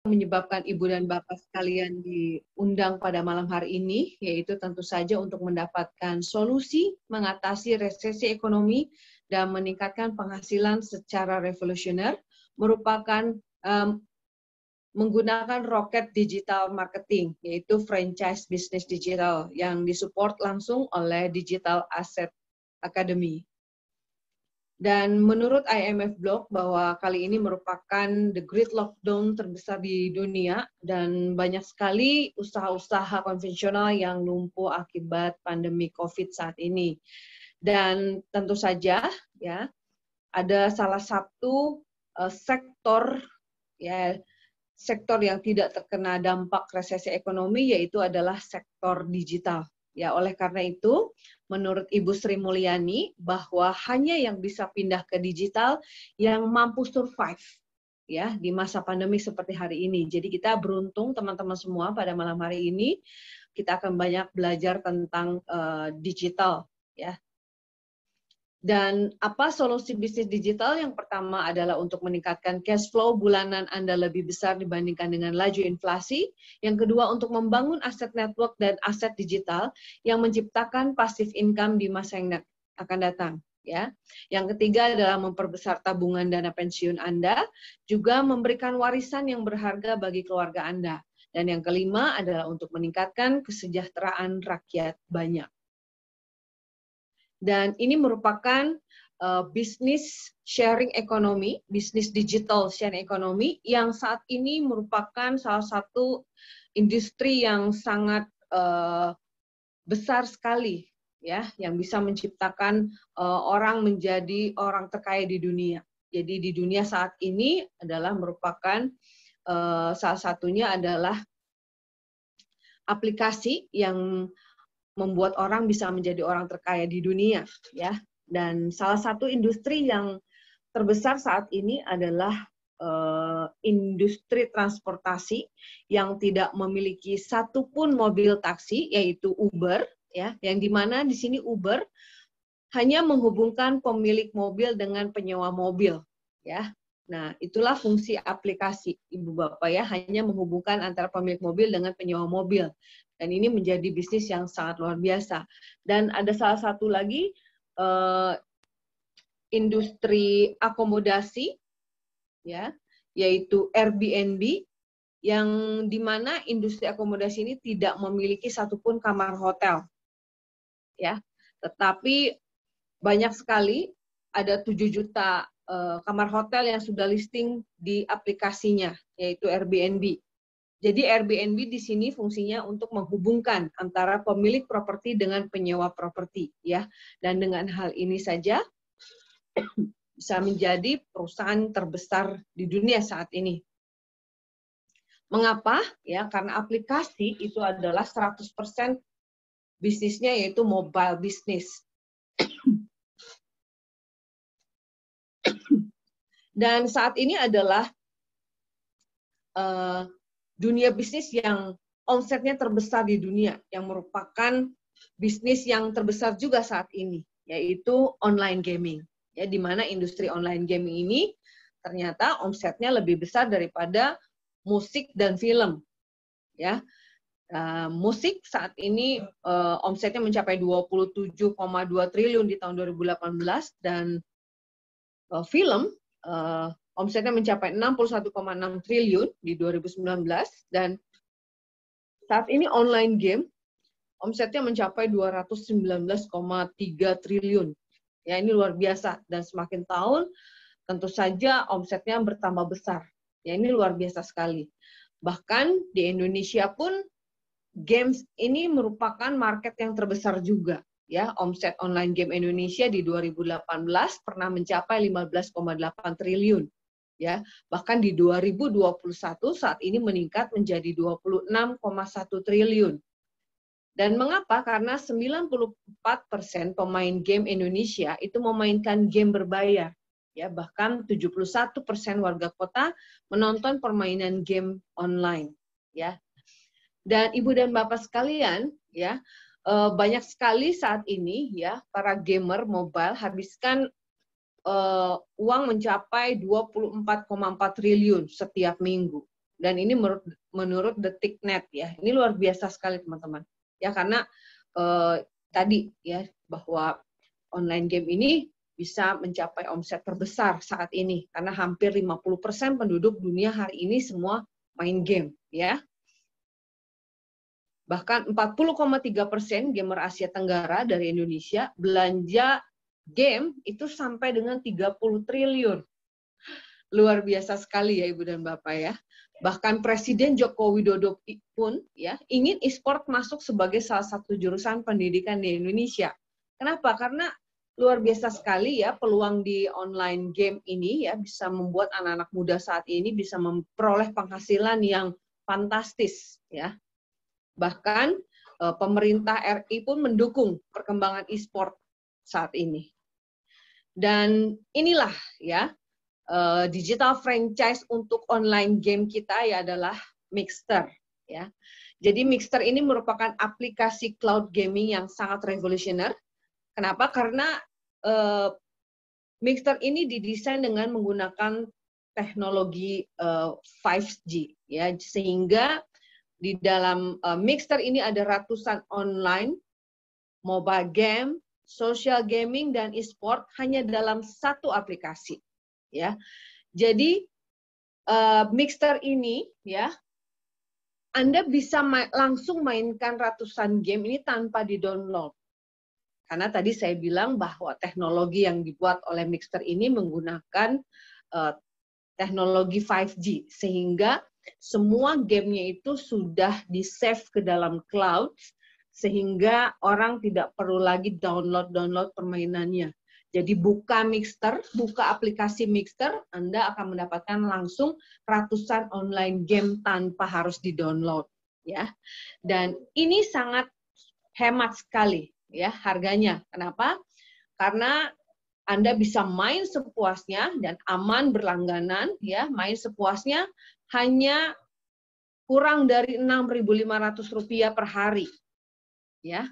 menyebabkan Ibu dan Bapak sekalian diundang pada malam hari ini, yaitu tentu saja untuk mendapatkan solusi mengatasi resesi ekonomi dan meningkatkan penghasilan secara revolusioner, merupakan menggunakan roket digital marketing, yaitu franchise bisnis digital yang disupport langsung oleh Digital Asset Academy. Dan menurut IMF Block bahwa kali ini merupakan the great lockdown terbesar di dunia dan banyak sekali usaha-usaha konvensional yang lumpuh akibat pandemi COVID saat ini. Dan tentu saja ya ada salah satu sektor yang tidak terkena dampak resesi ekonomi, yaitu adalah sektor digital. Ya, oleh karena itu, menurut Ibu Sri Mulyani, bahwa hanya yang bisa pindah ke digital yang mampu survive ya di masa pandemi seperti hari ini. Jadi kita beruntung teman-teman semua pada malam hari ini kita akan banyak belajar tentang digital ya. Dan apa solusi bisnis digital? Yang pertama adalah untuk meningkatkan cash flow bulanan Anda lebih besar dibandingkan dengan laju inflasi. Yang kedua, untuk membangun aset network dan aset digital yang menciptakan passive income di masa yang akan datang. Ya. Yang ketiga adalah memperbesar tabungan dana pensiun Anda, juga memberikan warisan yang berharga bagi keluarga Anda. Dan yang kelima adalah untuk meningkatkan kesejahteraan rakyat banyak. Dan ini merupakan bisnis sharing ekonomi, bisnis digital sharing ekonomi yang saat ini merupakan salah satu industri yang sangat besar sekali ya, yang bisa menciptakan orang menjadi orang terkaya di dunia. Jadi di dunia saat ini adalah merupakan salah satunya adalah aplikasi yang membuat orang bisa menjadi orang terkaya di dunia ya. Dan salah satu industri yang terbesar saat ini adalah industri transportasi yang tidak memiliki satupun mobil taksi, yaitu Uber ya, yang dimana di sini Uber hanya menghubungkan pemilik mobil dengan penyewa mobil ya. Nah, itulah fungsi aplikasi Ibu Bapak ya, hanya menghubungkan antara pemilik mobil dengan penyewa mobil. Dan ini menjadi bisnis yang sangat luar biasa. Dan ada salah satu lagi industri akomodasi ya, yaitu Airbnb, yang dimana industri akomodasi ini tidak memiliki satupun kamar hotel ya, tetapi banyak sekali, ada 7 juta kamar hotel yang sudah listing di aplikasinya, yaitu Airbnb. Jadi Airbnb di sini fungsinya untuk menghubungkan antara pemilik properti dengan penyewa properti ya. Dan dengan hal ini saja bisa menjadi perusahaan terbesar di dunia saat ini. Mengapa? Ya, karena aplikasi itu adalah 100% bisnisnya yaitu mobile business. Dan saat ini adalah dunia bisnis yang omsetnya terbesar di dunia, yang merupakan bisnis yang terbesar juga saat ini, yaitu online gaming. Ya, di mana industri online gaming ini ternyata omsetnya lebih besar daripada musik dan film. Ya, musik saat ini omsetnya mencapai 27,2 triliun di tahun 2018 dan film omsetnya mencapai 61,6 triliun di 2019 dan saat ini online game omsetnya mencapai 219,3 triliun. Ya, ini luar biasa dan semakin tahun tentu saja omsetnya bertambah besar. Ya, ini luar biasa sekali. Bahkan di Indonesia pun games ini merupakan market yang terbesar juga. Ya, omset online game Indonesia di 2018 pernah mencapai 15,8 triliun. Ya, bahkan di 2021 saat ini meningkat menjadi 26,1 triliun. Dan mengapa? Karena 94% pemain game Indonesia itu memainkan game berbayar. Ya, bahkan 71% warga kota menonton permainan game online. Ya. Dan Ibu dan Bapak sekalian, ya, banyak sekali saat ini ya para gamer mobile habiskan uang mencapai 24,4 triliun setiap minggu Dan ini menurut Detiknet ya. Ini luar biasa sekali teman-teman. Ya karena tadi ya bahwa online game ini bisa mencapai omset terbesar saat ini karena hampir 50% penduduk dunia hari ini semua main game ya. Bahkan 40,3% gamer Asia Tenggara dari Indonesia belanja game itu sampai dengan 30 triliun. Luar biasa sekali ya Ibu dan Bapak ya. Bahkan Presiden Joko Widodo pun ya ingin e-sport masuk sebagai salah satu jurusan pendidikan di Indonesia. Kenapa? Karena luar biasa sekali ya peluang di online game ini ya bisa membuat anak-anak muda saat ini bisa memperoleh penghasilan yang fantastis ya. Bahkan pemerintah RI pun mendukung perkembangan e-sport saat ini. Dan inilah ya digital franchise untuk online game kita ya adalah Mixer ya. Jadi Mixer ini merupakan aplikasi cloud gaming yang sangat revolusioner. Kenapa? Karena Mixer ini didesain dengan menggunakan teknologi 5G ya, sehingga di dalam Mixer ini ada ratusan online, mobile game, social gaming dan e-sport hanya dalam satu aplikasi ya. Jadi Mixer ini ya Anda bisa langsung mainkan ratusan game ini tanpa di-download. Karena tadi saya bilang bahwa teknologi yang dibuat oleh Mixer ini menggunakan teknologi 5G, sehingga semua gamenya itu sudah di-save ke dalam cloud, sehingga orang tidak perlu lagi download permainannya. Jadi buka Mixer, buka aplikasi Mixer, Anda akan mendapatkan langsung ratusan online game tanpa harus di-download. Ya. Dan ini sangat hemat sekali ya harganya. Kenapa? Karena Anda bisa main sepuasnya dan aman berlangganan ya, main sepuasnya hanya kurang dari Rp6.500 per hari. Ya.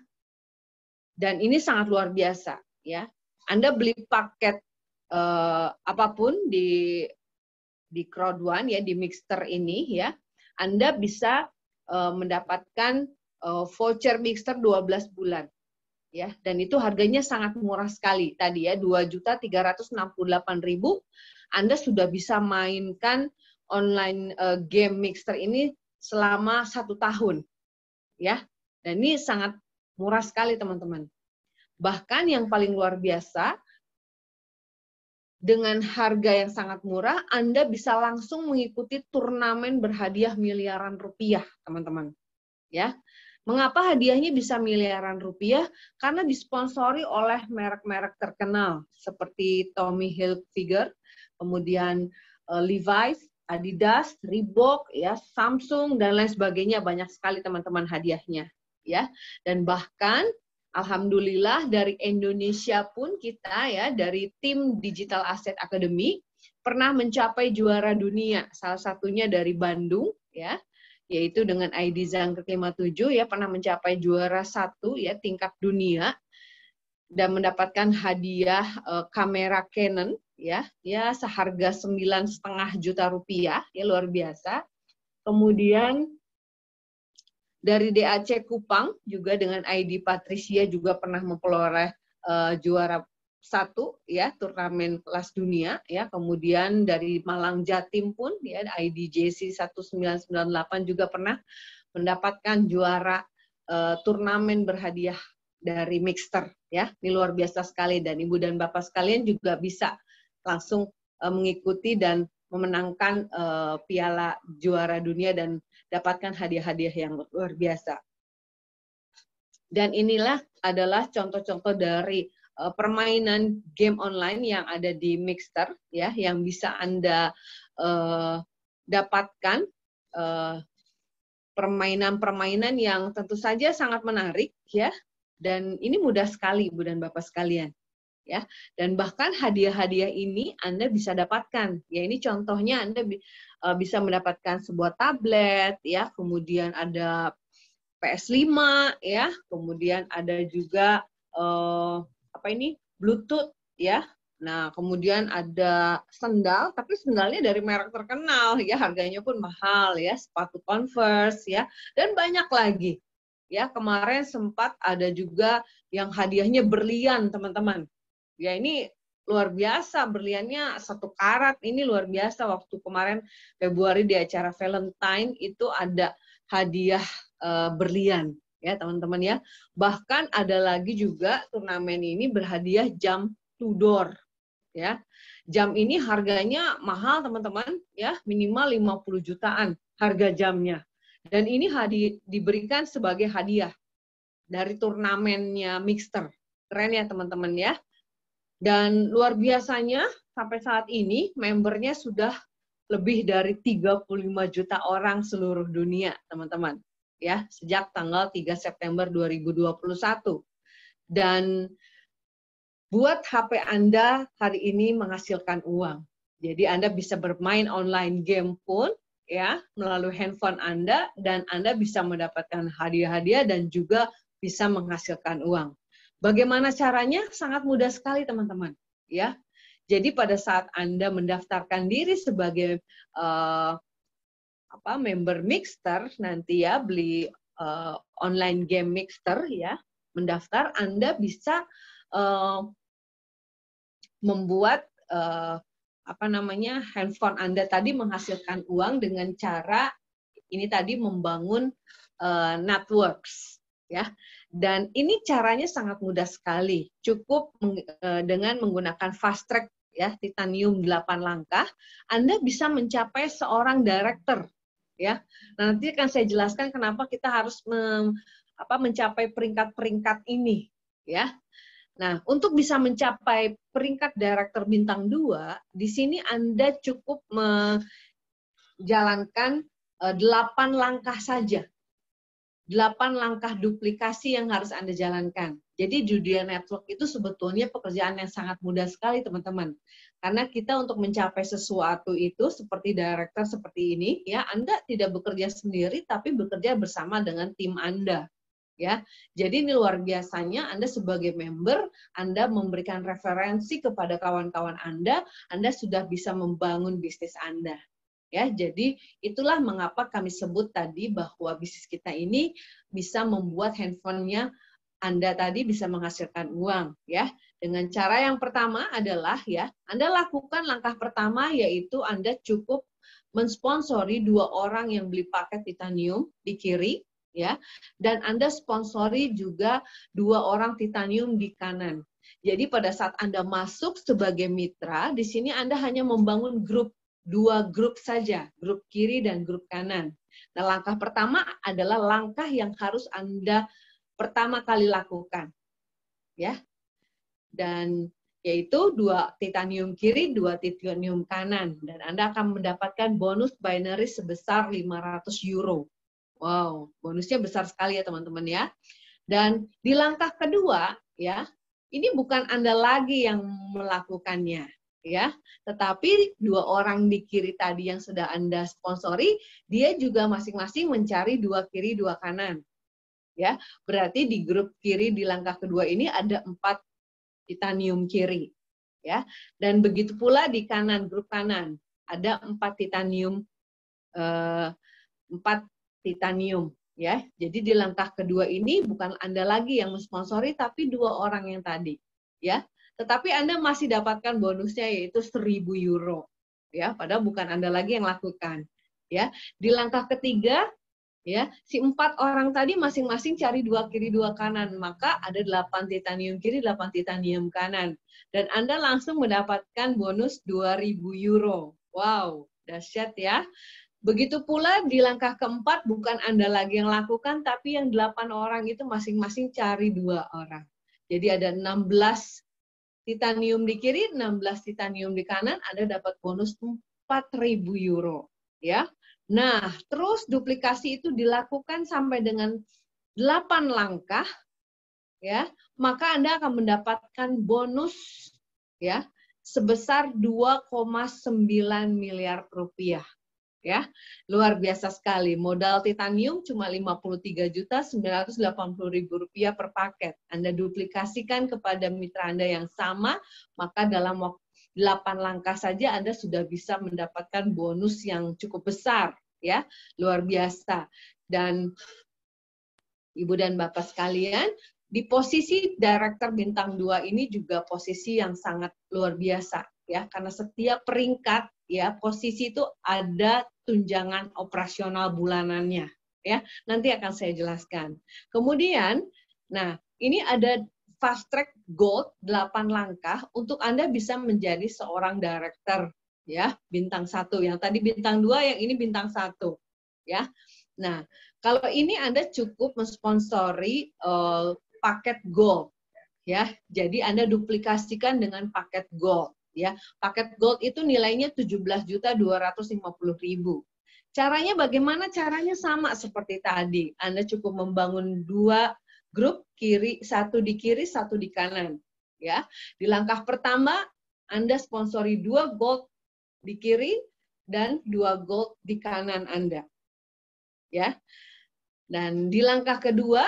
Dan ini sangat luar biasa ya. Anda beli paket apapun di Crowd One ya, di Mixer ini ya, Anda bisa mendapatkan voucher Mixer 12 bulan. Ya, dan itu harganya sangat murah sekali tadi ya, 2.368.000 Anda sudah bisa mainkan online game Mixer ini selama 1 tahun ya, dan ini sangat murah sekali teman-teman. Bahkan yang paling luar biasa, dengan harga yang sangat murah Anda bisa langsung mengikuti turnamen berhadiah miliaran rupiah teman-teman ya. Mengapa hadiahnya bisa miliaran rupiah? Karena disponsori oleh merek-merek terkenal seperti Tommy Hilfiger, kemudian Levi's, Adidas, Reebok, ya, Samsung dan lain sebagainya, banyak sekali teman-teman hadiahnya, ya. Dan bahkan alhamdulillah dari Indonesia pun kita ya dari tim Digital Asset Academy pernah mencapai juara dunia, salah satunya dari Bandung, ya. Yaitu dengan ID Zangkek 57 ya pernah mencapai juara 1 ya tingkat dunia dan mendapatkan hadiah kamera Canon ya seharga 9,5 juta rupiah ya, luar biasa. Kemudian dari DAC Kupang juga dengan ID Patricia juga pernah memperoleh juara 1 ya turnamen kelas dunia ya. Kemudian dari Malang Jatim pun ya ID JC 1998 juga pernah mendapatkan juara turnamen berhadiah dari Mixer ya. Ini luar biasa sekali dan Ibu dan Bapak sekalian juga bisa langsung mengikuti dan memenangkan piala juara dunia dan dapatkan hadiah-hadiah yang luar biasa. Dan inilah adalah contoh-contoh dari permainan game online yang ada di Mixer ya, yang bisa Anda dapatkan permainan-permainan yang tentu saja sangat menarik ya, dan ini mudah sekali Ibu dan Bapak sekalian ya, dan bahkan hadiah-hadiah ini Anda bisa dapatkan ya. Ini contohnya Anda bisa mendapatkan sebuah tablet ya, kemudian ada PS5 ya, kemudian ada juga Bluetooth ya, Nah, kemudian ada sendal, tapi sendalnya dari merek terkenal, ya harganya pun mahal, ya sepatu Converse, ya dan banyak lagi. Ya kemarin sempat ada juga yang hadiahnya berlian, teman-teman. Ya ini luar biasa, berliannya 1 karat, ini luar biasa. Waktu kemarin Februari di acara Valentine itu ada hadiah berlian, ya teman-teman ya. Bahkan ada lagi juga turnamen ini berhadiah jam Tudor, ya. Jam ini harganya mahal teman-teman, ya minimal 50 jutaan harga jamnya. Dan ini diberikan sebagai hadiah dari turnamennya Mixter. Keren ya teman-teman ya. Dan luar biasanya sampai saat ini membernya sudah lebih dari 35 juta orang seluruh dunia, teman-teman. Ya, sejak tanggal 3 September 2021. Dan buat HP Anda hari ini menghasilkan uang. Jadi Anda bisa bermain online game pun ya melalui handphone Anda dan Anda bisa mendapatkan hadiah-hadiah dan juga bisa menghasilkan uang. Bagaimana caranya? Sangat mudah sekali teman-teman, ya. Jadi pada saat Anda mendaftarkan diri sebagai member Mixter nanti ya, beli online game Mixter ya, mendaftar, Anda bisa membuat handphone Anda tadi menghasilkan uang dengan cara ini tadi membangun networks, ya. Dan ini caranya sangat mudah sekali. Cukup dengan menggunakan fast track ya, titanium 8 langkah, Anda bisa mencapai seorang director, ya. Nanti akan saya jelaskan kenapa kita harus mencapai peringkat-peringkat ini, ya. Nah, untuk bisa mencapai peringkat director bintang 2, di sini Anda cukup menjalankan 8 langkah saja. 8 langkah duplikasi yang harus Anda jalankan. Jadi dunia network itu sebetulnya pekerjaan yang sangat mudah sekali, teman-teman. Karena kita untuk mencapai sesuatu itu seperti director seperti ini, ya Anda tidak bekerja sendiri, tapi bekerja bersama dengan tim Anda. Ya, jadi ini luar biasanya Anda sebagai member, Anda memberikan referensi kepada kawan-kawan Anda sudah bisa membangun bisnis Anda. Ya, jadi itulah mengapa kami sebut tadi bahwa bisnis kita ini bisa membuat handphonenya Anda tadi bisa menghasilkan uang, ya. Dengan cara yang pertama adalah ya, Anda lakukan langkah pertama yaitu Anda cukup mensponsori 2 orang yang beli paket titanium di kiri, ya, dan Anda sponsori juga 2 orang titanium di kanan. Jadi pada saat Anda masuk sebagai mitra, di sini Anda hanya membangun 2 grup saja, grup kiri dan grup kanan. Nah, langkah pertama adalah langkah yang harus Anda pertama kali lakukan, ya. Dan yaitu 2 titanium kiri, 2 titanium kanan, dan Anda akan mendapatkan bonus binary sebesar 500 euro. Wow, bonusnya besar sekali ya teman-teman ya. Dan di langkah kedua ya, ini bukan Anda lagi yang melakukannya ya, tetapi 2 orang di kiri tadi yang sudah Anda sponsori, dia juga masing-masing mencari 2 kiri 2 kanan. Ya, berarti di grup kiri di langkah kedua ini ada 4 titanium kiri. Ya, dan begitu pula di kanan, grup kanan ada 4 titanium 4 titanium, ya. Jadi di langkah kedua ini bukan Anda lagi yang mensponsori tapi 2 orang yang tadi, ya. Tetapi Anda masih dapatkan bonusnya yaitu 1.000 euro, ya. Padahal bukan Anda lagi yang lakukan, ya. Di langkah ketiga, ya, si 4 orang tadi masing-masing cari 2 kiri 2 kanan, maka ada 8 titanium kiri, 8 titanium kanan. Dan Anda langsung mendapatkan bonus 2.000 euro. Wow, dahsyat ya. Begitu pula di langkah keempat, bukan Anda lagi yang lakukan, tapi yang 8 orang itu masing-masing cari 2 orang. Jadi ada 16 titanium di kiri, 16 titanium di kanan, Anda dapat bonus 4.000 euro. Ya. Nah, terus duplikasi itu dilakukan sampai dengan 8 langkah, ya, maka Anda akan mendapatkan bonus ya sebesar 2,9 miliar rupiah. Ya, luar biasa sekali. Modal titanium cuma Rp53.980.000 per paket. Anda duplikasikan kepada mitra Anda yang sama, maka dalam waktu 8 langkah saja Anda sudah bisa mendapatkan bonus yang cukup besar, ya. Luar biasa. Dan Ibu dan Bapak sekalian, di posisi Director Bintang 2 ini juga posisi yang sangat luar biasa, ya, karena setiap peringkat, ya, posisi itu ada tunjangan operasional bulanannya, ya. Nanti akan saya jelaskan. Kemudian, nah, ini ada Fast Track Gold 8 langkah untuk Anda bisa menjadi seorang director, ya, bintang 1. Yang tadi bintang 2, yang ini bintang 1, ya. Nah, kalau ini Anda cukup mensponsori paket gold, ya. Jadi Anda duplikasikan dengan paket gold, ya. Paket gold itu nilainya 17.250.000. Caranya bagaimana? Caranya sama seperti tadi. Anda cukup membangun 2 grup, satu di kiri, satu di kanan, ya. Di langkah pertama Anda sponsori 2 gold di kiri dan 2 gold di kanan Anda, ya. Dan di langkah kedua,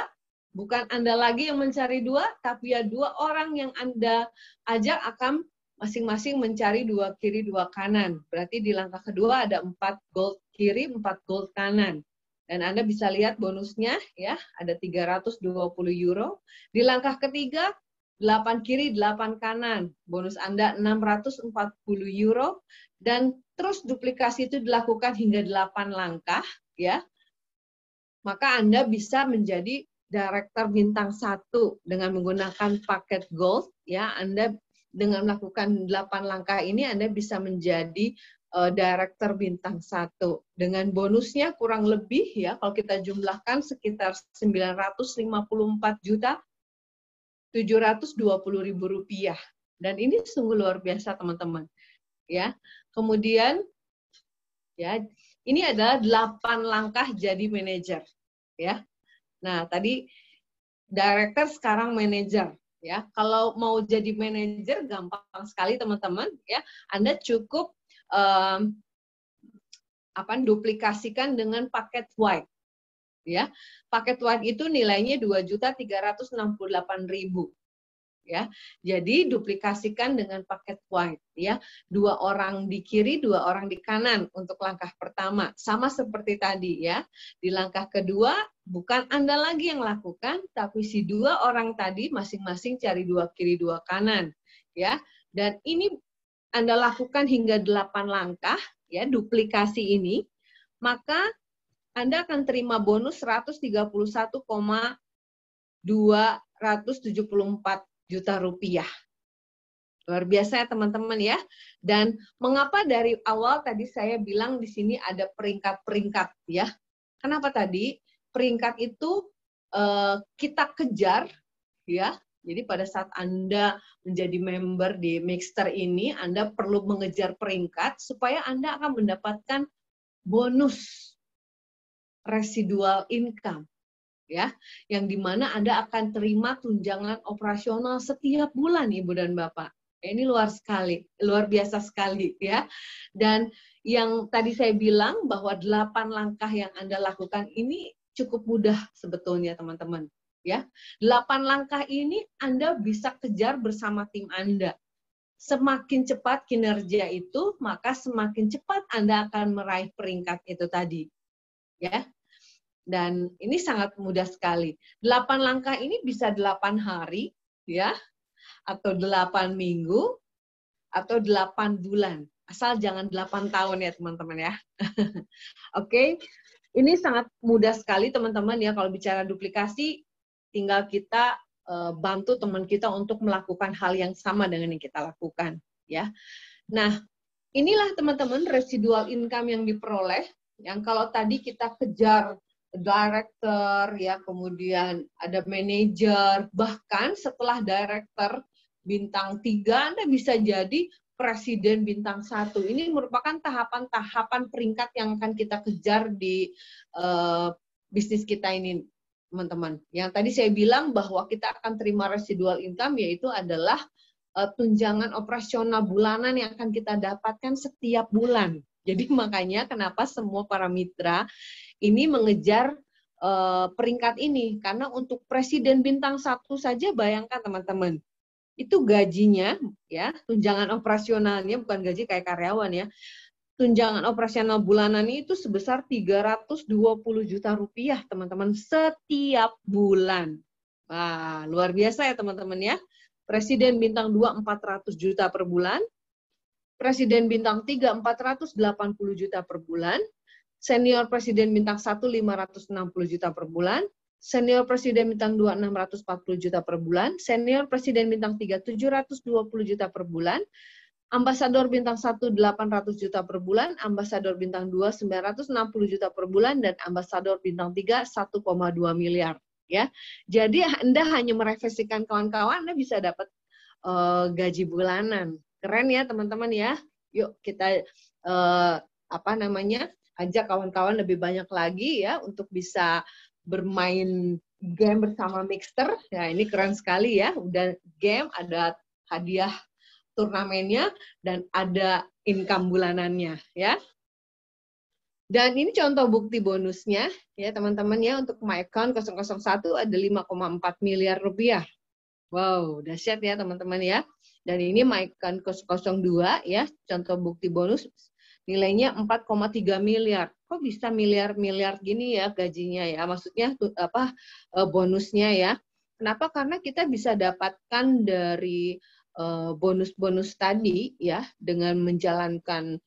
bukan Anda lagi yang mencari 2, tapi ya 2 orang yang Anda ajak akan masing-masing mencari 2 kiri, 2 kanan. Berarti di langkah kedua ada 4 gold kiri, 4 gold kanan. Dan Anda bisa lihat bonusnya, ya, ada €320. Di langkah ketiga, 8 kiri, 8 kanan. Bonus Anda €640. Dan terus duplikasi itu dilakukan hingga 8 langkah, ya. Maka Anda bisa menjadi Director Bintang 1 dengan menggunakan paket Gold, ya. Anda dengan melakukan 8 langkah ini Anda bisa menjadi Director Bintang 1 dengan bonusnya kurang lebih, ya, kalau kita jumlahkan sekitar Rp954.720.000, dan ini sungguh luar biasa teman-teman, ya. Kemudian, ya, ini adalah 8 langkah jadi manajer, ya. Nah, tadi director, sekarang manajer, ya. Kalau mau jadi manajer gampang sekali teman-teman, ya. Anda cukup duplikasikan dengan paket white, ya. Paket white itu nilainya Rp2.368.000. Ya, jadi duplikasikan dengan paket white, ya. 2 orang di kiri, 2 orang di kanan untuk langkah pertama, sama seperti tadi, ya. Di langkah kedua bukan Anda lagi yang lakukan, tapi si 2 orang tadi masing-masing cari 2 kiri, 2 kanan, ya. Dan ini Anda lakukan hingga 8 langkah, ya, duplikasi ini, maka Anda akan terima bonus Rp131.274 juta rupiah. Luar biasa ya teman-teman, ya. Dan mengapa dari awal tadi saya bilang di sini ada peringkat-peringkat, ya. Kenapa tadi? Peringkat itu kita kejar, ya. Jadi pada saat Anda menjadi member di Mixter ini, Anda perlu mengejar peringkat supaya Anda akan mendapatkan bonus residual income, ya, yang dimana Anda akan terima tunjangan operasional setiap bulan, Ibu dan Bapak. Ini luar biasa sekali, ya. Dan yang tadi saya bilang bahwa 8 langkah yang Anda lakukan ini cukup mudah sebetulnya, teman-teman, ya. 8 langkah ini Anda bisa kejar bersama tim Anda. Semakin cepat kinerja itu, maka semakin cepat Anda akan meraih peringkat itu tadi, ya. Dan ini sangat mudah sekali. 8 langkah ini bisa 8 hari, ya, atau 8 minggu, atau 8 bulan. Asal jangan 8 tahun ya teman-teman, ya. Oke, ini sangat mudah sekali teman-teman, ya. Kalau bicara duplikasi, tinggal kita bantu teman kita untuk melakukan hal yang sama dengan yang kita lakukan, ya. Nah, inilah teman-teman residual income yang diperoleh, yang kalau tadi kita kejar director, ya, kemudian ada manajer, bahkan setelah director bintang 3 Anda bisa jadi presiden bintang 1. Ini merupakan tahapan-tahapan peringkat yang akan kita kejar di bisnis kita ini, teman-teman. Yang tadi saya bilang bahwa kita akan terima residual income, yaitu adalah tunjangan operasional bulanan yang akan kita dapatkan setiap bulan. Jadi makanya kenapa semua para mitra ini mengejar peringkat ini, karena untuk presiden bintang 1 saja bayangkan teman-teman, itu gajinya ya, tunjangan operasionalnya bukan gaji kayak karyawan ya. Tunjangan operasional bulanan itu sebesar 320 juta rupiah, teman-teman, setiap bulan. Wah, luar biasa ya teman-teman ya. Presiden bintang 2 400 juta per bulan, presiden bintang 3 480 juta per bulan, senior presiden bintang 1 560 juta per bulan, senior presiden bintang 2 640 juta per bulan, senior presiden bintang 3 720 juta per bulan, ambasador bintang 1 800 juta per bulan, ambasador bintang 2 960 juta per bulan, dan ambasador bintang 3 1,2 miliar. Ya, jadi Anda hanya merefleksikan kawan-kawan, Anda bisa dapat gaji bulanan. Keren ya teman-teman ya. Yuk kita ajak kawan-kawan lebih banyak lagi ya untuk bisa bermain game bersama Mixter. Ya, ini keren sekali ya. Udah game, ada hadiah turnamennya, dan ada income bulanannya ya. Dan ini contoh bukti bonusnya ya teman-teman ya, untuk My Account 001 ada 5,4 miliar rupiah. Wow, dahsyat ya teman-teman ya. Dan ini My Account 002 ya, contoh bukti bonus nilainya 4,3 miliar. Kok bisa miliar-miliar gini ya gajinya ya? Maksudnya bonusnya ya. Kenapa? Karena kita bisa dapatkan dari bonus-bonus tadi ya, dengan menjalankan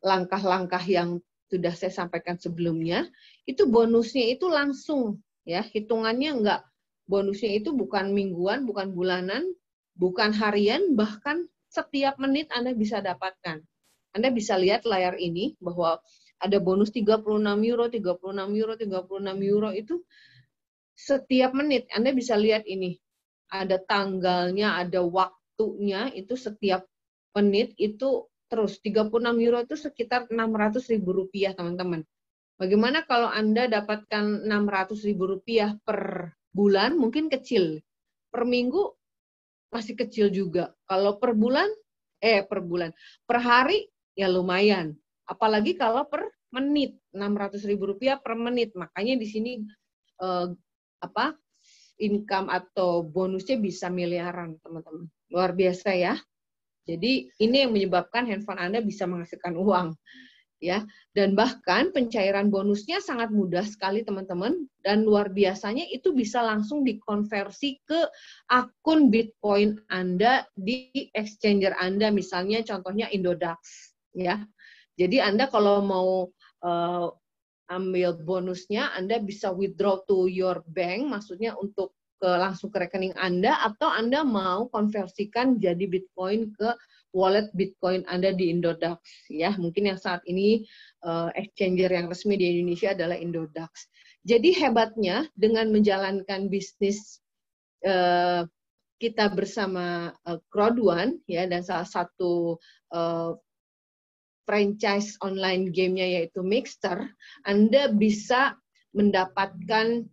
langkah-langkah yang sudah saya sampaikan sebelumnya. Itu bonusnya itu langsung ya, hitungannya enggak, bonusnya itu bukan mingguan, bukan bulanan, bukan harian, bahkan setiap menit Anda bisa dapatkan. Anda bisa lihat layar ini bahwa ada bonus 36 euro, 36 euro, 36 euro itu setiap menit. Anda bisa lihat ini, ada tanggalnya, ada waktunya, itu setiap menit itu terus. 36 euro itu sekitar 600.000 rupiah, teman-teman. Bagaimana kalau Anda dapatkan 600.000 rupiah per bulan? Mungkin kecil. Per minggu masih kecil juga. Kalau per bulan, per hari ya lumayan. Apalagi kalau per menit, 600.000 rupiah per menit. Makanya di sini income atau bonusnya bisa miliaran, teman-teman. Luar biasa ya. Jadi ini yang menyebabkan handphone Anda bisa menghasilkan uang. Ya, dan bahkan pencairan bonusnya sangat mudah sekali teman-teman, dan luar biasanya itu bisa langsung dikonversi ke akun Bitcoin Anda di exchanger Anda, misalnya contohnya Indodax ya. Jadi Anda kalau mau ambil bonusnya, Anda bisa withdraw to your bank, maksudnya untuk langsung ke rekening Anda, atau Anda mau konversikan jadi Bitcoin ke wallet Bitcoin Anda di Indodax ya. Mungkin yang saat ini exchanger yang resmi di Indonesia adalah Indodax. Jadi hebatnya dengan menjalankan bisnis kita bersama Crowd1 ya, dan salah satu franchise online gamenya yaitu Mixter, Anda bisa mendapatkan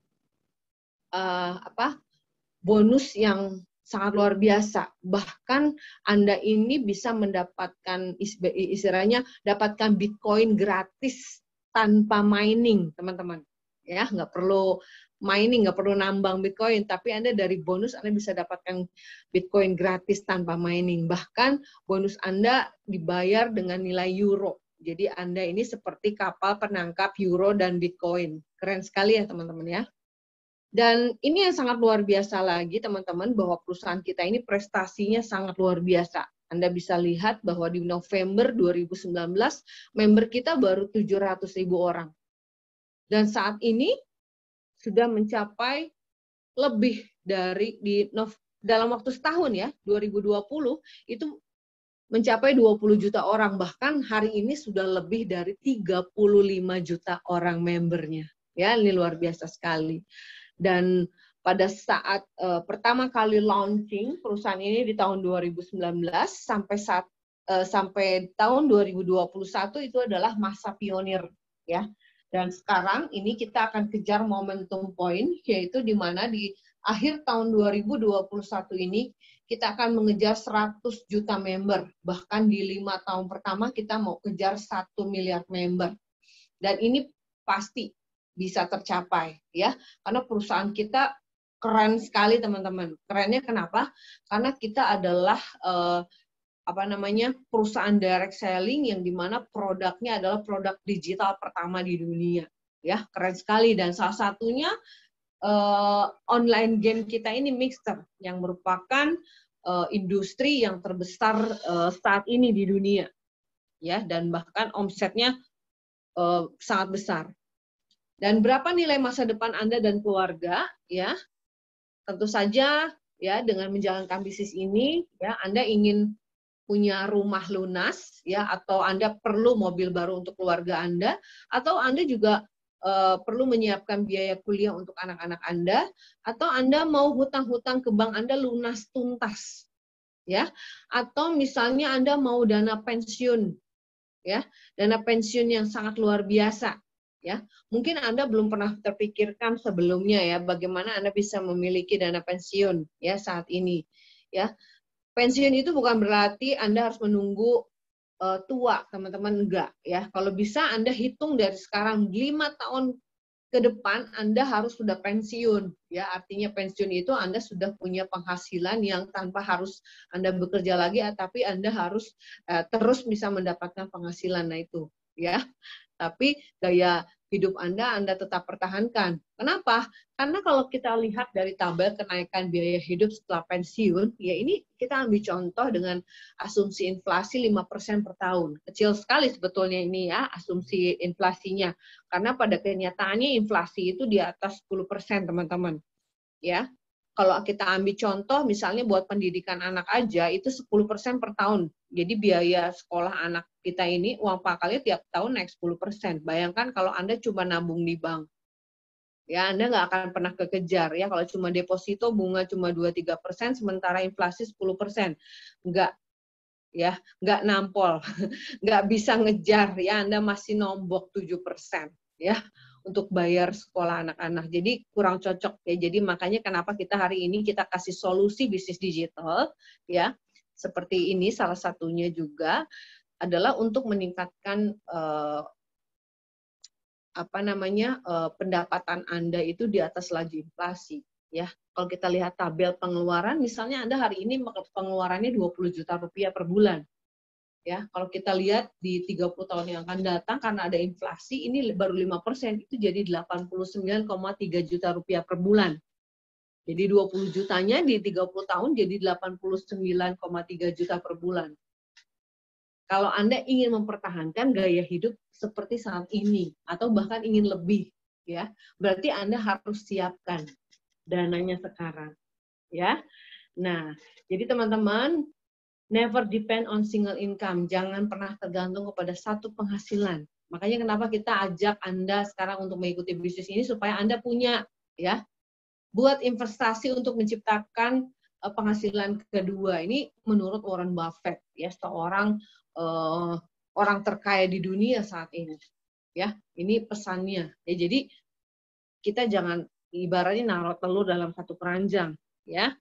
bonus yang sangat luar biasa. Bahkan Anda ini bisa mendapatkan istilahnya dapatkan Bitcoin gratis tanpa mining, teman-teman. Ya, nggak perlu mining, nggak perlu nambang Bitcoin, tapi Anda dari bonus Anda bisa dapatkan Bitcoin gratis tanpa mining. Bahkan bonus Anda dibayar dengan nilai euro. Jadi Anda ini seperti kapal penangkap euro dan Bitcoin. Keren sekali ya teman-teman ya. Dan ini yang sangat luar biasa lagi teman-teman, bahwa perusahaan kita ini prestasinya sangat luar biasa. Anda bisa lihat bahwa di November 2019 member kita baru 700.000 orang. Dan saat ini sudah mencapai lebih dari dalam waktu setahun ya, 2020 itu mencapai 20 juta orang. Bahkan hari ini sudah lebih dari 35 juta orang membernya. Ya, ini luar biasa sekali. Dan pada saat pertama kali launching perusahaan ini di tahun 2019 sampai tahun 2021 itu adalah masa pionir ya. Dan sekarang ini kita akan kejar momentum point, yaitu di mana di akhir tahun 2021 ini kita akan mengejar 100 juta member. Bahkan di 5 tahun pertama kita mau kejar 1 miliar member. Dan ini pasti bisa tercapai ya. Karena perusahaan kita keren sekali teman-teman. Kerennya kenapa? Karena kita adalah perusahaan direct selling yang dimana produknya adalah produk digital pertama di dunia. Ya, keren sekali. Dan salah satunya online game kita ini Mixer yang merupakan industri yang terbesar saat ini di dunia, ya, dan bahkan omsetnya sangat besar. Dan berapa nilai masa depan Anda dan keluarga, ya? Tentu saja, ya, dengan menjalankan bisnis ini, ya, Anda ingin punya rumah lunas, ya, atau Anda perlu mobil baru untuk keluarga Anda, atau Anda juga perlu menyiapkan biaya kuliah untuk anak-anak Anda, atau Anda mau hutang-hutang ke bank Anda lunas tuntas, ya, atau misalnya Anda mau dana pensiun, ya, dana pensiun yang sangat luar biasa, ya, mungkin Anda belum pernah terpikirkan sebelumnya, ya, bagaimana Anda bisa memiliki dana pensiun, ya, saat ini, ya. Pensiun itu bukan berarti Anda harus menunggu tua, teman-teman, enggak, ya. Kalau bisa Anda hitung dari sekarang 5 tahun ke depan Anda harus sudah pensiun, ya. Artinya pensiun itu Anda sudah punya penghasilan yang tanpa harus Anda bekerja lagi, tapi Anda harus terus bisa mendapatkan penghasilan, nah itu, ya. Tapi gaya hidup Anda tetap pertahankan. Kenapa? Karena kalau kita lihat dari tabel kenaikan biaya hidup setelah pensiun, ya ini kita ambil contoh dengan asumsi inflasi 5% per tahun. Kecil sekali sebetulnya ini, ya, asumsi inflasinya. Karena pada kenyataannya inflasi itu di atas 10%, teman-teman. Ya. Kalau kita ambil contoh, misalnya buat pendidikan anak aja, itu 10% per tahun. Jadi biaya sekolah anak kita ini, uang pakalnya tiap tahun naik 10%. Bayangkan kalau Anda cuma nabung di bank. Ya, Anda nggak akan pernah kekejar. Ya, kalau cuma deposito, bunga cuma 2-3%, sementara inflasi 10%. Nggak, ya, nggak nampol. Nggak bisa ngejar. Ya, Anda masih nombok 7%. Ya, untuk bayar sekolah anak-anak. Jadi kurang cocok, ya. Jadi makanya kenapa kita hari ini kita kasih solusi bisnis digital, ya. Seperti ini salah satunya juga adalah untuk meningkatkan pendapatan Anda itu di atas laju inflasi, ya. Kalau kita lihat tabel pengeluaran, misalnya Anda hari ini pengeluarannya 20 juta rupiah per bulan. Ya, kalau kita lihat di 30 tahun yang akan datang karena ada inflasi ini baru 5%, itu jadi 89,3 juta rupiah per bulan. Jadi 20 jutanya di 30 tahun jadi 89,3 juta per bulan. Kalau Anda ingin mempertahankan gaya hidup seperti saat ini atau bahkan ingin lebih, ya, berarti Anda harus siapkan dananya sekarang, ya. Nah, jadi teman-teman, never depend on single income. Jangan pernah tergantung kepada satu penghasilan. Makanya kenapa kita ajak Anda sekarang untuk mengikuti bisnis ini supaya Anda punya, ya, buat investasi untuk menciptakan penghasilan kedua. Ini menurut Warren Buffett, ya, seorang orang terkaya di dunia saat ini. Ya, ini pesannya. Ya, jadi kita jangan ibaratnya naruh telur dalam satu keranjang, ya.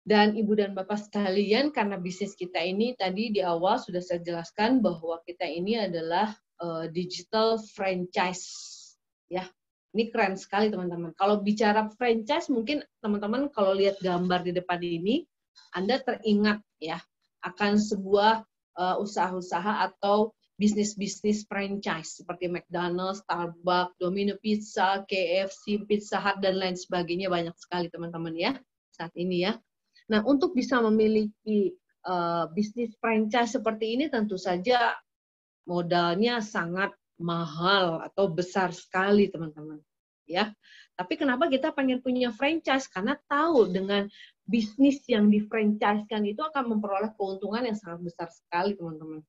Dan Ibu dan Bapak sekalian, karena bisnis kita ini tadi di awal sudah saya jelaskan bahwa kita ini adalah digital franchise, ya. Ini keren sekali teman-teman. Kalau bicara franchise, mungkin teman-teman kalau lihat gambar di depan ini, Anda teringat, ya, akan sebuah usaha-usaha atau bisnis-bisnis franchise seperti McDonald's, Starbucks, Domino Pizza, KFC, Pizza Hut dan lain sebagainya, banyak sekali teman-teman, ya, saat ini, ya. Nah, untuk bisa memiliki bisnis franchise seperti ini tentu saja modalnya sangat mahal atau besar sekali, teman-teman. Ya. Tapi kenapa kita pengen punya franchise? Karena tahu dengan bisnis yang di-franchise-kan itu akan memperoleh keuntungan yang sangat besar sekali, teman-teman.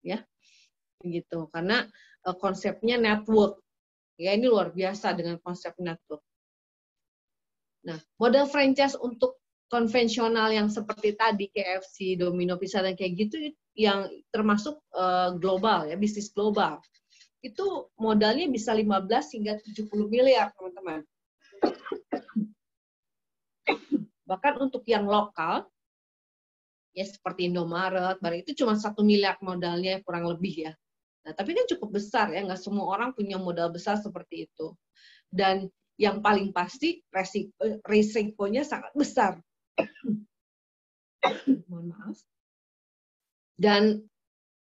Ya. Begitu. Karena konsepnya network. Ya, ini luar biasa dengan konsep network. Nah, model franchise untuk konvensional yang seperti tadi KFC, Domino Pizza dan kayak gitu yang termasuk global, ya, bisnis global. Itu modalnya bisa 15 hingga 70 miliar, teman-teman. Bahkan untuk yang lokal, ya seperti Indomaret, barang itu cuma 1 miliar modalnya kurang lebih ya. Nah, tapi kan cukup besar ya, nggak semua orang punya modal besar seperti itu. Dan yang paling pasti risikonya sangat besar. Mohon maaf. Dan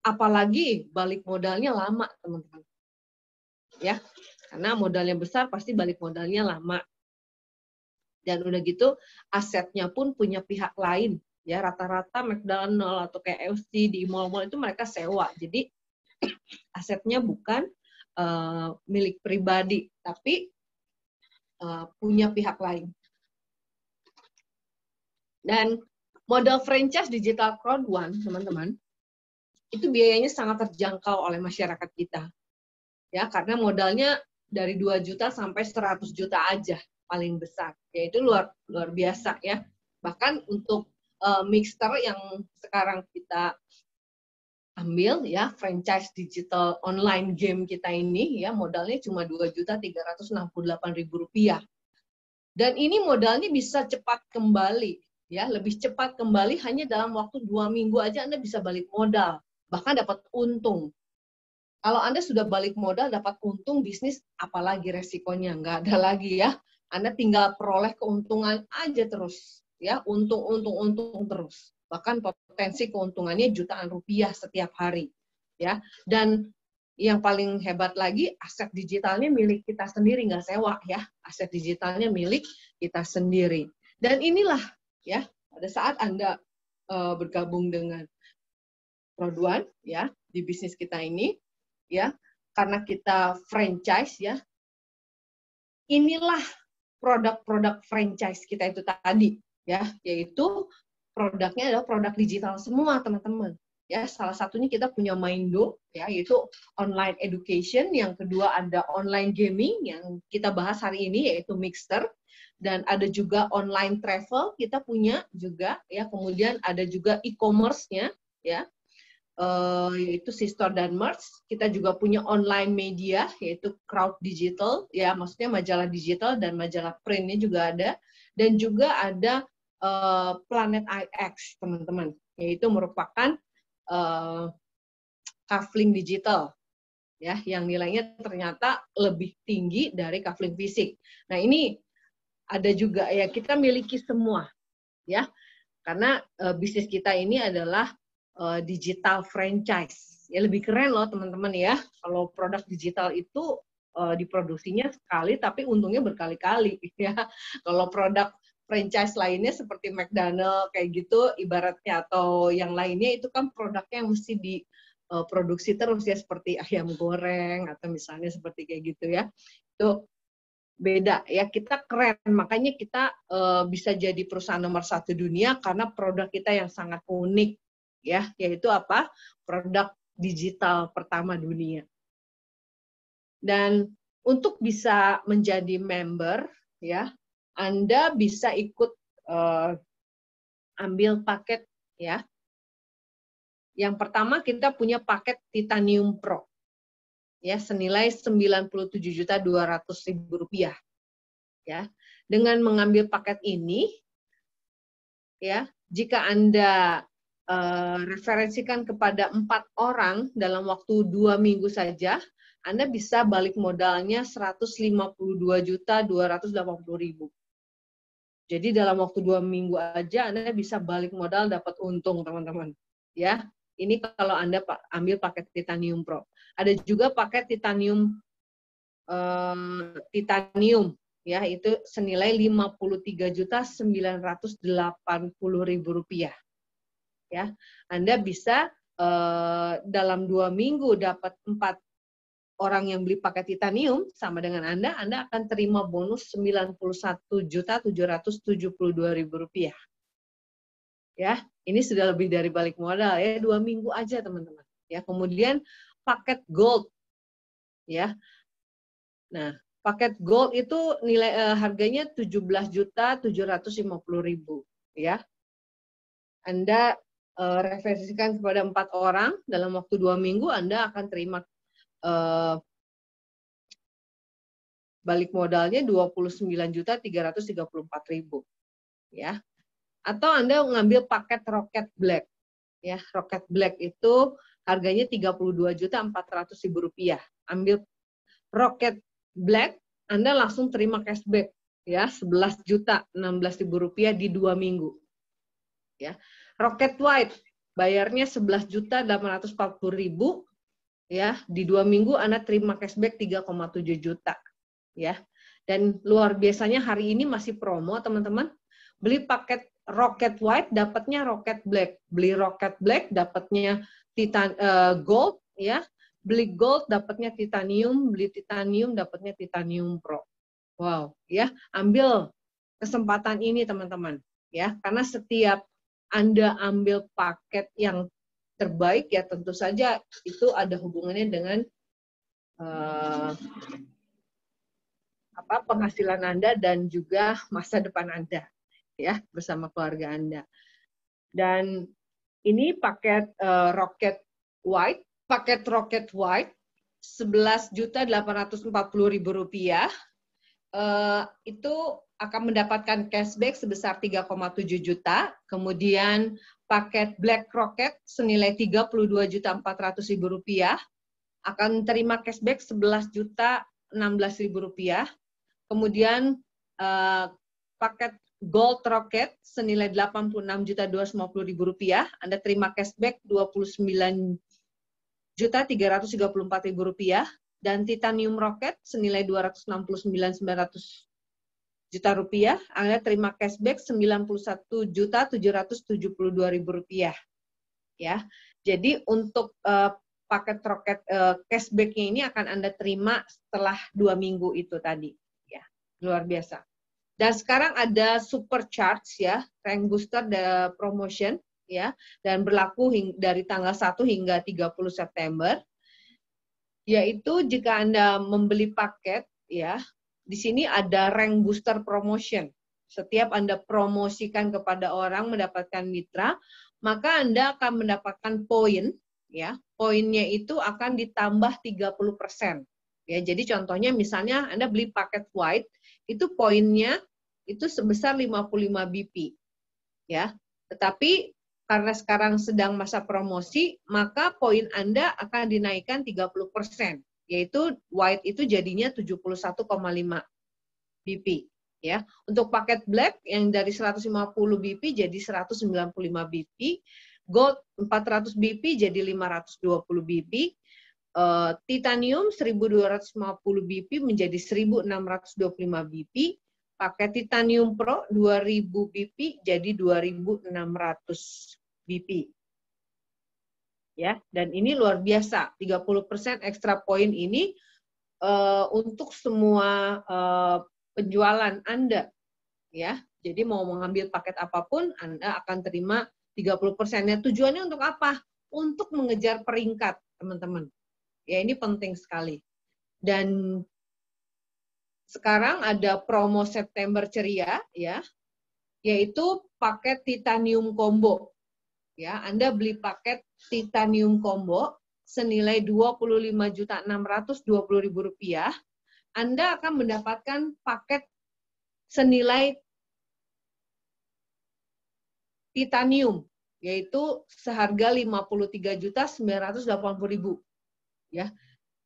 apalagi balik modalnya lama, teman-teman. Ya, karena modalnya besar pasti balik modalnya lama. Dan udah gitu asetnya pun punya pihak lain. Ya, rata-rata McDonald atau KFC di mall-mall itu mereka sewa. Jadi asetnya bukan milik pribadi, tapi punya pihak lain. Dan modal franchise digital crowd one, teman-teman, itu biayanya sangat terjangkau oleh masyarakat kita. Ya, karena modalnya dari 2 juta sampai 100 juta aja paling besar. Yaitu luar biasa ya. Bahkan untuk Mixer yang sekarang kita ambil ya, franchise digital online game kita ini ya, modalnya cuma Rp2.368.000. Dan ini modalnya bisa cepat kembali ya, lebih cepat kembali hanya dalam waktu 2 minggu aja Anda bisa balik modal, bahkan dapat untung. Kalau Anda sudah balik modal dapat untung, bisnis apalagi resikonya, nggak ada lagi ya. Anda tinggal peroleh keuntungan aja terus ya, untung terus. Bahkan potensi keuntungannya jutaan rupiah setiap hari ya. Dan yang paling hebat lagi, aset digitalnya milik kita sendiri, nggak sewa ya. Aset digitalnya milik kita sendiri. Dan inilah ya, pada saat Anda bergabung dengan Produan ya di bisnis kita ini ya, karena kita franchise ya. Inilah produk-produk franchise kita itu tadi ya, yaitu produknya adalah produk digital semua, teman-teman. Ya, salah satunya kita punya Maindo ya, yaitu online education, yang kedua ada online gaming yang kita bahas hari ini yaitu Mixer, dan ada juga online travel kita punya juga ya, kemudian ada juga e-commerce-nya ya, yaitu Sistore dan Merch. Kita juga punya online media yaitu Crowd Digital ya, maksudnya majalah digital dan majalah printnya juga ada, dan juga ada Planet IX, teman-teman, yaitu merupakan kafling digital ya, yang nilainya ternyata lebih tinggi dari kafling fisik. Nah, ini ada juga ya, kita miliki semua ya, karena bisnis kita ini adalah digital franchise. Ya, lebih keren loh teman-teman ya, kalau produk digital itu diproduksinya sekali tapi untungnya berkali-kali ya. Kalau produk franchise lainnya seperti McDonald kayak gitu ibaratnya, atau yang lainnya itu kan produknya yang mesti diproduksi terus ya, seperti ayam goreng atau misalnya seperti kayak gitu ya. Itu beda ya, kita keren, makanya kita bisa jadi perusahaan nomor 1 dunia karena produk kita yang sangat unik ya, yaitu apa? Produk digital pertama dunia. Dan untuk bisa menjadi member ya, Anda bisa ikut ambil paket ya. Yang pertama kita punya paket Titanium Pro ya, senilai Rp97.200.000 ya. Dengan mengambil paket ini ya, jika Anda referensikan kepada 4 orang dalam waktu 2 minggu saja, Anda bisa balik modalnya Rp152.280.000. Jadi dalam waktu 2 minggu aja Anda bisa balik modal, dapat untung, teman-teman. Ya, ini kalau Anda ambil paket Titanium Pro. Ada juga paket Titanium ya, itu senilai Rp53.980.000. Ya, Anda bisa dalam 2 minggu dapat 4 orang yang beli paket titanium sama dengan Anda akan terima bonus Rp91.772.000. Ya, ini sudah lebih dari balik modal ya, 2 minggu aja, teman-teman. Ya, kemudian paket gold ya. Nah, paket gold itu nilai harganya Rp17.750.000 ya. Anda referensikan kepada 4 orang dalam waktu 2 minggu, Anda akan terima balik modalnya Rp29.334.000. ya. Atau Anda ngambil paket Rocket Black, ya. Rocket Black itu harganya Rp32.400.000. Ambil Rocket Black, Anda langsung terima cashback, ya, Rp11.016.000 di 2 minggu. Ya. Rocket White bayarnya Rp11.840.000, ya, di 2 minggu Anda terima cashback 3,7 juta, ya. Dan luar biasanya hari ini masih promo, teman-teman. Beli paket Rocket White dapatnya Rocket Black, beli Rocket Black dapatnya Gold, ya. Beli Gold dapatnya Titanium, beli Titanium dapatnya Titanium Pro. Wow, ya. Ambil kesempatan ini, teman-teman, ya. Karena setiap Anda ambil paket yang terbaik, ya tentu saja itu ada hubungannya dengan penghasilan Anda dan juga masa depan Anda, ya, bersama keluarga Anda. Dan ini paket Rocket White, paket Rocket White Rp11.840.000, itu akan mendapatkan cashback sebesar 3,7 juta. Kemudian paket Black Rocket senilai Rp32.400.000 akan terima cashback Rp11.016.000. Kemudian paket Gold Rocket senilai Rp86.250.000, Anda terima cashback Rp29.334.000, dan Titanium Rocket senilai Rp269.900.000, Anda terima cashback Rp91.772.000. Ya, jadi untuk paket Rocket cashback-nya ini akan Anda terima setelah 2 minggu itu tadi. Ya, luar biasa. Dan sekarang ada supercharge, ya, rank booster promotion, ya, dan berlaku dari tanggal 1 hingga 30 September. Yaitu jika Anda membeli paket, ya, di sini ada rank booster promotion. Setiap Anda promosikan kepada orang mendapatkan mitra, maka Anda akan mendapatkan poin, ya. Poinnya itu akan ditambah 30%. Ya, jadi contohnya misalnya Anda beli paket white, itu poinnya itu sebesar 55 BP. Ya. Tetapi karena sekarang sedang masa promosi, maka poin Anda akan dinaikkan 30%, yaitu white itu jadinya 71,5 BP. Ya. Untuk paket black yang dari 150 BP jadi 195 BP, gold 400 BP jadi 520 BP, titanium 1250 BP menjadi 1625 BP, pakai Titanium Pro 2000 BP jadi 2600 BP. Ya, dan ini luar biasa, 30% ekstra poin ini untuk semua penjualan Anda. Ya, jadi mau mengambil paket apapun Anda akan terima 30%-nya. Tujuannya untuk apa? Untuk mengejar peringkat, teman-teman. Ya, ini penting sekali. Dan sekarang ada promo September Ceria, ya, yaitu paket Titanium Combo. Ya, Anda beli paket Titanium Combo senilai Rp25.620.000, Anda akan mendapatkan paket senilai titanium, yaitu seharga Rp53.980.000. Ya.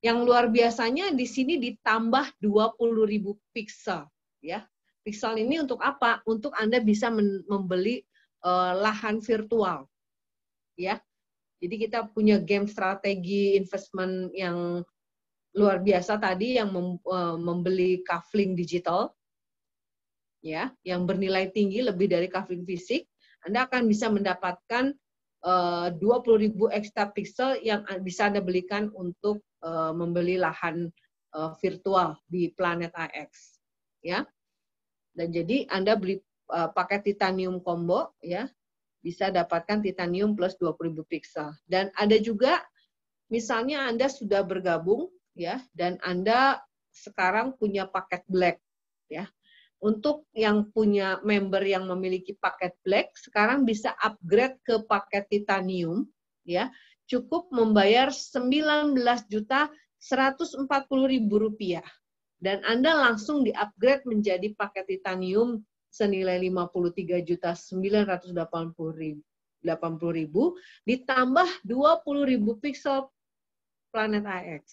Yang luar biasanya di sini ditambah 20.000 pixel, ya. Pixel ini untuk apa? Untuk Anda bisa membeli lahan virtual, ya. Jadi kita punya game strategi investment yang luar biasa tadi yang membeli kafling digital, ya, yang bernilai tinggi lebih dari kafling fisik. Anda akan bisa mendapatkan 20.000 ekstra pixel yang bisa Anda belikan untuk membeli lahan virtual di planet AX, ya. Dan jadi Anda beli paket titanium combo, ya, bisa dapatkan titanium plus 20.000 pixel. Dan ada juga misalnya Anda sudah bergabung, ya, dan Anda sekarang punya paket black, ya. Untuk yang punya member yang memiliki paket black, sekarang bisa upgrade ke paket titanium, ya. Cukup membayar Rp19.140.000 dan Anda langsung di-upgrade menjadi paket titanium senilai 53.980.000 ditambah 20.000 pixel Planet IX.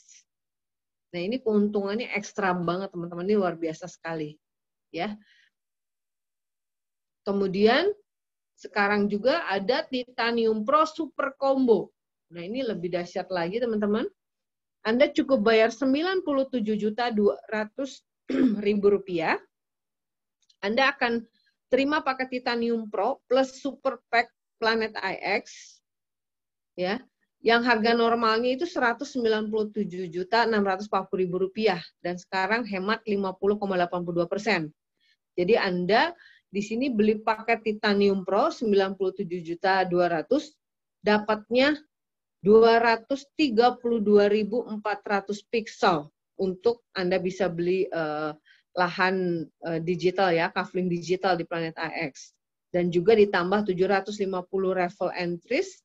Nah, ini keuntungannya ekstra banget, teman-teman. Ini luar biasa sekali. Ya. Kemudian, sekarang juga ada Titanium Pro Super Combo. Nah, ini lebih dahsyat lagi, teman-teman. Anda cukup bayar Rp97.200.000. Anda akan terima paket Titanium Pro plus Super Pack Planet IX. Ya. Yang harga normalnya itu Rp197.640.000 dan sekarang hemat 50,82%. Jadi Anda di sini beli paket Titanium Pro 97.200 dapatnya 232.400 pixel untuk Anda bisa beli lahan digital ya, kafling digital di Planet IX. Dan juga ditambah 750 raffle entries,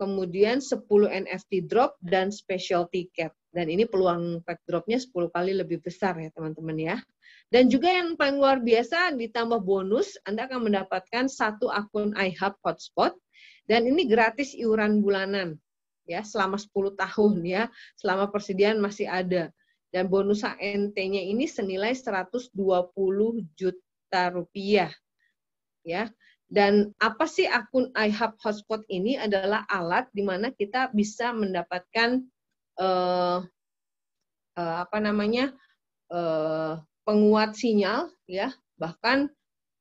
kemudian 10 NFT drop dan special ticket. Dan ini peluang pack dropnya 10 kali lebih besar ya teman-teman ya. Dan juga yang paling luar biasa ditambah bonus, Anda akan mendapatkan 1 akun iHub Hotspot dan ini gratis iuran bulanan ya selama 10 tahun ya, selama persediaan masih ada. Dan bonus HNT-nya ini senilai 120 juta rupiah ya. Dan apa sih akun iHub Hotspot ini? Adalah alat di mana kita bisa mendapatkan penguat sinyal ya. Bahkan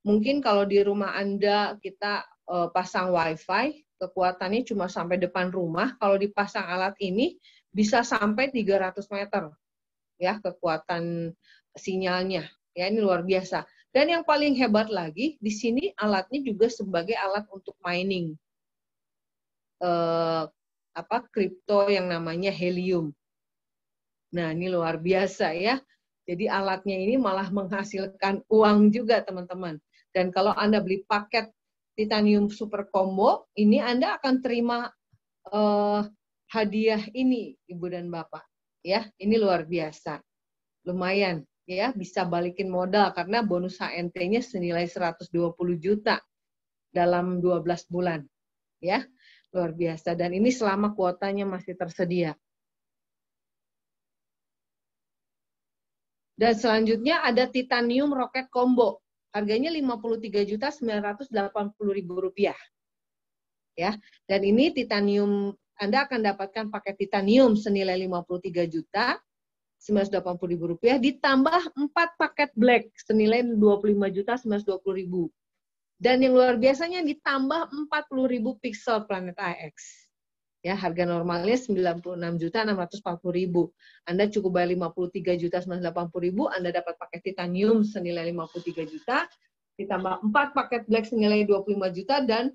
mungkin kalau di rumah Anda kita pasang WiFi, kekuatannya cuma sampai depan rumah. Kalau dipasang alat ini bisa sampai 300 meter ya kekuatan sinyalnya. Ya, ini luar biasa. Dan yang paling hebat lagi, di sini alatnya juga sebagai alat untuk mining kripto yang namanya Helium. Nah, ini luar biasa ya. Jadi alatnya ini malah menghasilkan uang juga, teman-teman. Dan kalau Anda beli paket Titanium Super Combo, ini Anda akan terima hadiah ini, Ibu dan Bapak. Ya, ini luar biasa. Lumayan. Ya, bisa balikin modal karena bonus HNT-nya senilai 120 juta dalam 12 bulan. Ya, luar biasa. Dan ini selama kuotanya masih tersedia. Dan selanjutnya ada Titanium Rocket Combo. Harganya Rp53.980.000. Ya, dan ini titanium, Anda akan dapatkan paket titanium senilai Rp53.980.000 ditambah 4 paket black senilai Rp25.920.000. Dan yang luar biasanya ditambah 40.000 pixel Planet IX. Ya, harga normalnya Rp96.640.000. Anda cukup bayar Rp53.980.000, Anda dapat paket titanium senilai 53 juta, ditambah 4 paket black senilai 25 juta dan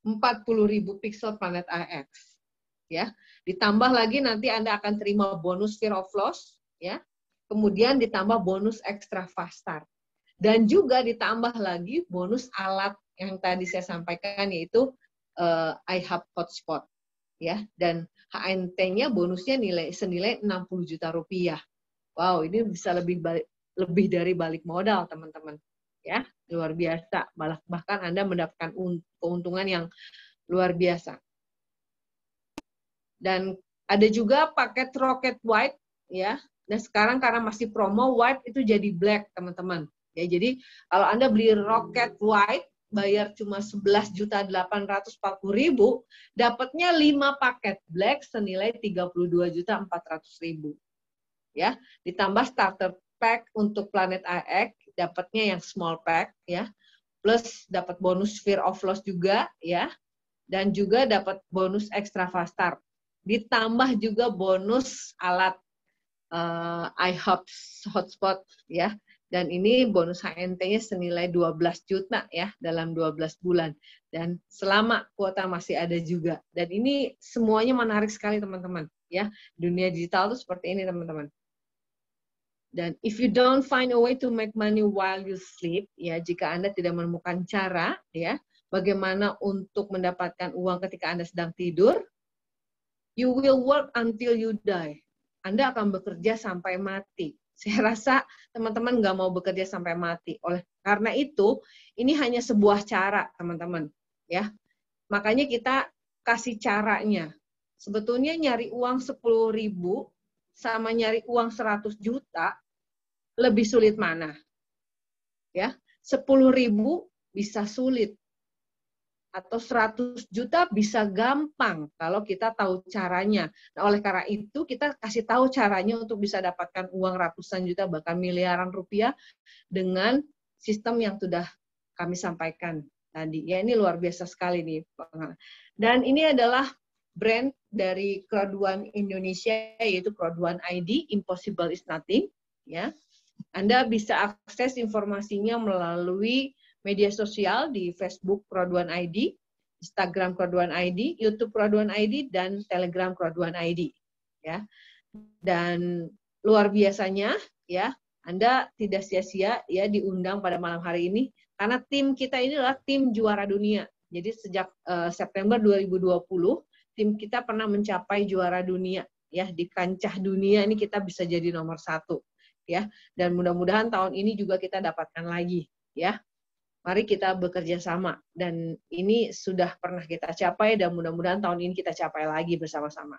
40.000 pixel Planet IX. Ya, ditambah lagi nanti Anda akan terima bonus Fear of Loss, ya. Kemudian ditambah bonus Extra Fast Start. Dan juga ditambah lagi bonus alat yang tadi saya sampaikan yaitu iHub Hotspot, ya. Dan HNT-nya bonusnya senilai 60 juta rupiah. Wow, ini bisa lebih dari balik modal, teman-teman. Ya, luar biasa. Bahkan Anda mendapatkan keuntungan yang luar biasa. Dan ada juga paket Rocket White, ya. Dan sekarang karena masih promo, White itu jadi Black, teman-teman. Ya, jadi kalau Anda beli Rocket White, bayar cuma Rp11.840.000, dapatnya 5 paket Black senilai Rp32.400.000. Ya, ditambah starter pack untuk Planet IX, dapatnya yang small pack, ya. Plus dapat bonus Fear of Loss juga, ya. Dan juga dapat bonus Extra Fast Start. Ditambah juga bonus alat iHub Hotspot, ya. Dan ini bonus HNT-nya senilai 12 juta ya dalam 12 bulan. Dan selama kuota masih ada juga. Dan ini semuanya menarik sekali teman-teman. Ya, dunia digital itu seperti ini teman-teman. Dan if you don't find a way to make money while you sleep, ya jika Anda tidak menemukan cara, ya bagaimana untuk mendapatkan uang ketika Anda sedang tidur, you will work until you die. Anda akan bekerja sampai mati. Saya rasa teman-teman nggak mau bekerja sampai mati. Karena itu, ini hanya sebuah cara, teman-teman. Ya, makanya kita kasih caranya. Sebetulnya nyari uang 10.000 sama nyari uang 100 juta lebih sulit mana? Ya, 10.000 bisa sulit. Atau 100 juta bisa gampang kalau kita tahu caranya. Nah, oleh karena itu kita kasih tahu caranya untuk bisa dapatkan uang ratusan juta bahkan miliaran rupiah dengan sistem yang sudah kami sampaikan tadi. Ya, ini luar biasa sekali nih. Dan ini adalah brand dari Kroduan Indonesia, yaitu Kroduan ID, Impossible is Nothing. Ya, Anda bisa akses informasinya melalui media sosial di Facebook Kroduan ID, Instagram Kroduan ID, YouTube Kroduan ID, dan Telegram Kroduan ID. Ya, dan luar biasanya, ya, Anda tidak sia-sia ya diundang pada malam hari ini karena tim kita ini adalah tim juara dunia. Jadi sejak September 2020 tim kita pernah mencapai juara dunia ya di kancah dunia ini kita bisa jadi nomor 1 ya, dan mudah-mudahan tahun ini juga kita dapatkan lagi ya. Mari kita bekerja sama dan ini sudah pernah kita capai dan mudah-mudahan tahun ini kita capai lagi bersama-sama.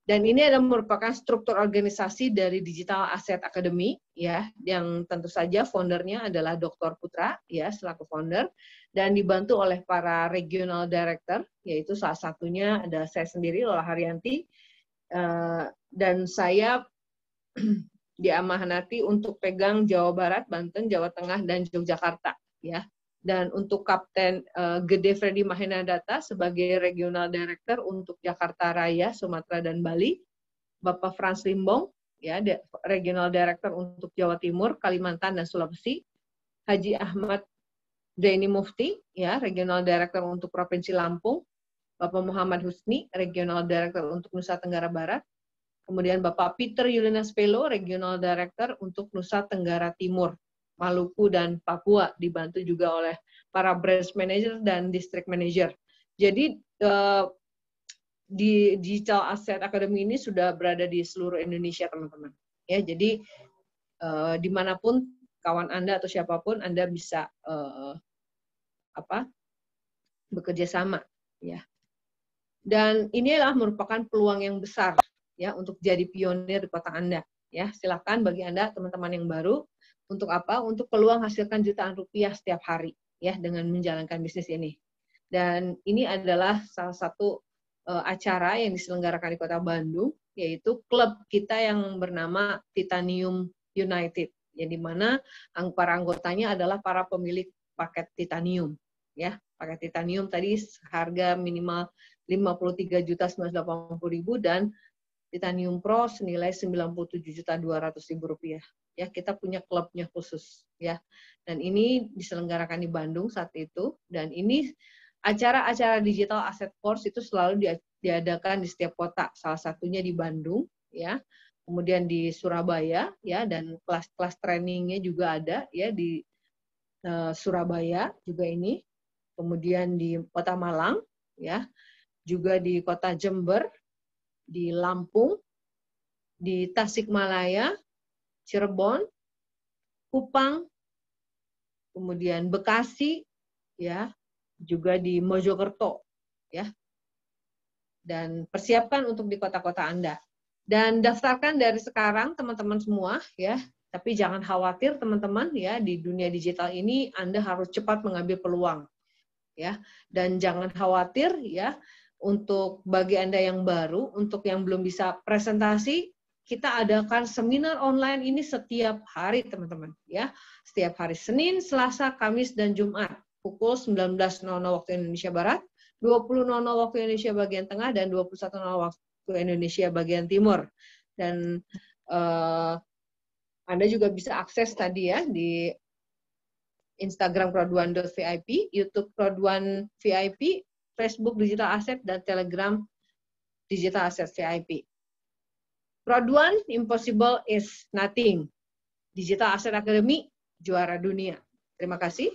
Dan ini adalah merupakan struktur organisasi dari Digital Asset Academy ya, yang tentu saja foundernya adalah Dr. Putra ya selaku founder dan dibantu oleh para regional director, yaitu salah satunya ada saya sendiri Lola Haryanti dan saya diamanati untuk pegang Jawa Barat, Banten, Jawa Tengah, dan Yogyakarta. Ya. Dan untuk Kapten Gede Freddy Mahenadata sebagai Regional Director untuk Jakarta Raya, Sumatera, dan Bali. Bapak Frans Limbong, ya, Regional Director untuk Jawa Timur, Kalimantan, dan Sulawesi. Haji Ahmad Zaini Mufti, ya, Regional Director untuk Provinsi Lampung. Bapak Muhammad Husni, Regional Director untuk Nusa Tenggara Barat. Kemudian Bapak Peter Yulinas Pelo, Regional Director untuk Nusa Tenggara Timur, Maluku, dan Papua, dibantu juga oleh para branch manager dan district manager. Jadi di Digital Asset Academy ini sudah berada di seluruh Indonesia, teman-teman. Ya, jadi dimanapun kawan Anda atau siapapun Anda bisa bekerja sama, ya. Dan ini adalah merupakan peluang yang besar ya untuk jadi pionir di kota Anda. Ya, silakan bagi Anda teman-teman yang baru untuk apa? Untuk peluang hasilkan jutaan rupiah setiap hari ya dengan menjalankan bisnis ini. Dan ini adalah salah satu acara yang diselenggarakan di Kota Bandung, yaitu klub kita yang bernama Titanium United. Yang di mana para anggotanya adalah para pemilik paket titanium. Ya, paket titanium tadi harga minimal 53.980.000 dan Titanium Pro senilai 97.200.000 rupiah. Ya, kita punya klubnya khusus ya. Dan ini diselenggarakan di Bandung saat itu dan ini acara-acara Digital Asset Force itu selalu diadakan di setiap kota. Salah satunya di Bandung ya. Kemudian di Surabaya ya dan kelas-kelas trainingnya juga ada ya di Surabaya juga ini. Kemudian di Kota Malang ya. Juga di Kota Jember, di Lampung, di Tasikmalaya, Cirebon, Kupang, kemudian Bekasi, ya, juga di Mojokerto, ya. Dan persiapkan untuk di kota-kota Anda. Dan daftarkan dari sekarang teman-teman semua, ya. Tapi jangan khawatir teman-teman, ya, di dunia digital ini Anda harus cepat mengambil peluang, ya. Dan jangan khawatir, ya. Untuk bagi Anda yang baru, untuk yang belum bisa presentasi, kita adakan seminar online ini setiap hari, teman-teman. Ya, setiap hari Senin, Selasa, Kamis, dan Jumat. Pukul 19.00 waktu Indonesia Barat, 20.00 waktu Indonesia bagian tengah, dan 21.00 waktu Indonesia bagian timur. Dan Anda juga bisa akses tadi ya di Instagram kroduan.vip, YouTube Kroduan VIP, Facebook Digital Asset, dan Telegram Digital Asset VIP. Kroduan, Impossible is Nothing. Digital Asset Academy, juara dunia. Terima kasih.